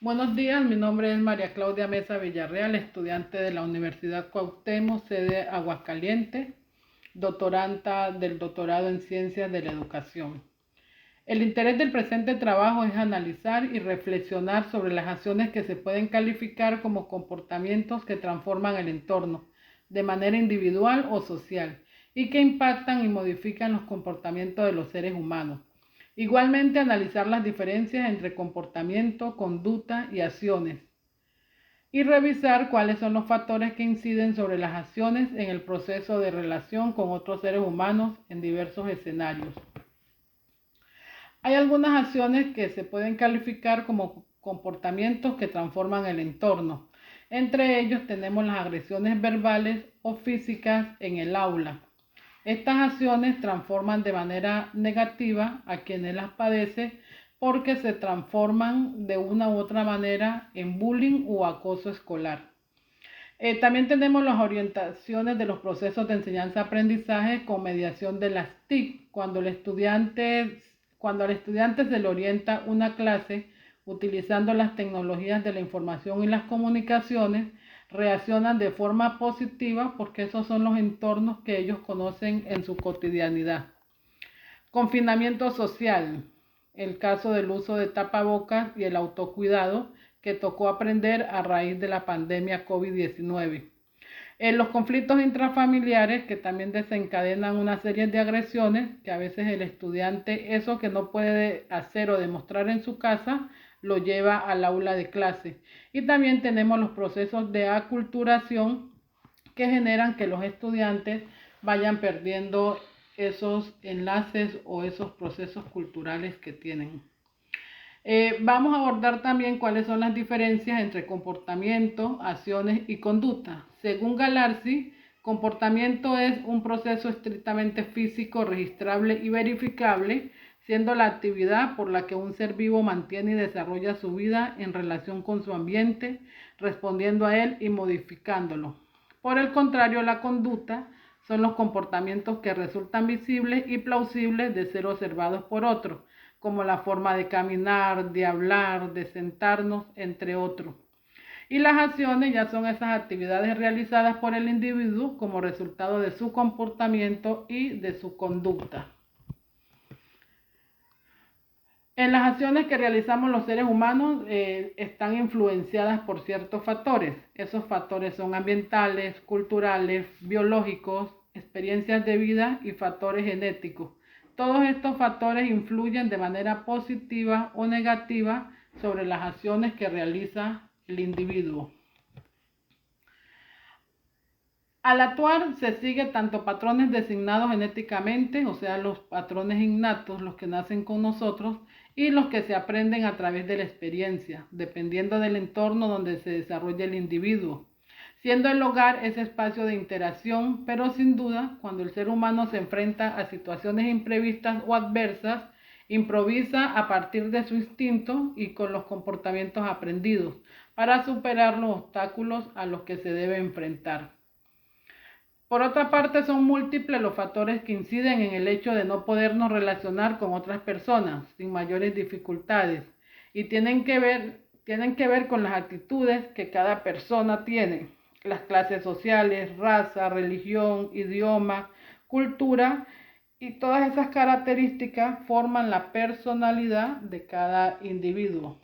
Buenos días, mi nombre es María Claudia Mesa Villarreal, estudiante de la Universidad Cuauhtémoc, sede Aguascalientes, doctoranda del doctorado en Ciencias de la Educación. El interés del presente trabajo es analizar y reflexionar sobre las acciones que se pueden calificar como comportamientos que transforman el entorno, de manera individual o social, y que impactan y modifican los comportamientos de los seres humanos. Igualmente, analizar las diferencias entre comportamiento, conducta y acciones, y revisar cuáles son los factores que inciden sobre las acciones en el proceso de relación con otros seres humanos en diversos escenarios. Hay algunas acciones que se pueden calificar como comportamientos que transforman el entorno. Entre ellos tenemos las agresiones verbales o físicas en el aula. Estas acciones transforman de manera negativa a quienes las padecen porque se transforman de una u otra manera en bullying o acoso escolar. También tenemos las orientaciones de los procesos de enseñanza-aprendizaje con mediación de las TIC, cuando al estudiante se le orienta una clase utilizando las tecnologías de la información y las comunicaciones, reaccionan de forma positiva porque esos son los entornos que ellos conocen en su cotidianidad. Confinamiento social, el caso del uso de tapabocas y el autocuidado que tocó aprender a raíz de la pandemia COVID-19. En los conflictos intrafamiliares que también desencadenan una serie de agresiones que a veces el estudiante eso que no puede hacer o demostrar en su casa lo lleva al aula de clase. Y también tenemos los procesos de aculturación que generan que los estudiantes vayan perdiendo esos enlaces o esos procesos culturales que tienen. Vamos a abordar también cuáles son las diferencias entre comportamiento, acciones y conducta. Según Galarzi, comportamiento es un proceso estrictamente físico, registrable y verificable, siendo la actividad por la que un ser vivo mantiene y desarrolla su vida en relación con su ambiente, respondiendo a él y modificándolo. Por el contrario, la conducta son los comportamientos que resultan visibles y plausibles de ser observados por otros, como la forma de caminar, de hablar, de sentarnos, entre otros. Y las acciones ya son esas actividades realizadas por el individuo como resultado de su comportamiento y de su conducta. En las acciones que realizamos los seres humanos están influenciadas por ciertos factores. Esos factores son ambientales, culturales, biológicos, experiencias de vida y factores genéticos. Todos estos factores influyen de manera positiva o negativa sobre las acciones que realiza el individuo. Al actuar se sigue tanto patrones designados genéticamente, o sea, los patrones innatos, los que nacen con nosotros, y los que se aprenden a través de la experiencia, dependiendo del entorno donde se desarrolla el individuo. Siendo el hogar ese espacio de interacción, pero sin duda, cuando el ser humano se enfrenta a situaciones imprevistas o adversas, improvisa a partir de su instinto y con los comportamientos aprendidos para superar los obstáculos a los que se debe enfrentar. Por otra parte, son múltiples los factores que inciden en el hecho de no podernos relacionar con otras personas sin mayores dificultades y tienen que ver con las actitudes que cada persona tiene, las clases sociales, raza, religión, idioma, cultura, y todas esas características forman la personalidad de cada individuo.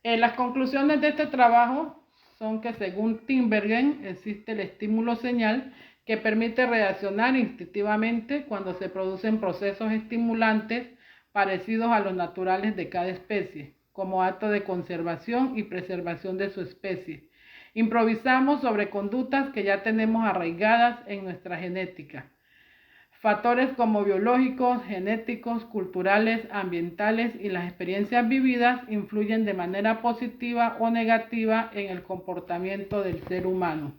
Las conclusiones de este trabajo son que según Tinbergen existe el estímulo señal que permite reaccionar instintivamente cuando se producen procesos estimulantes parecidos a los naturales de cada especie, como acto de conservación y preservación de su especie. Improvisamos sobre conductas que ya tenemos arraigadas en nuestra genética. Factores como biológicos, genéticos, culturales, ambientales y las experiencias vividas influyen de manera positiva o negativa en el comportamiento del ser humano.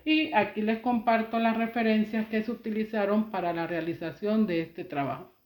Y aquí les comparto las referencias que se utilizaron para la realización de este trabajo.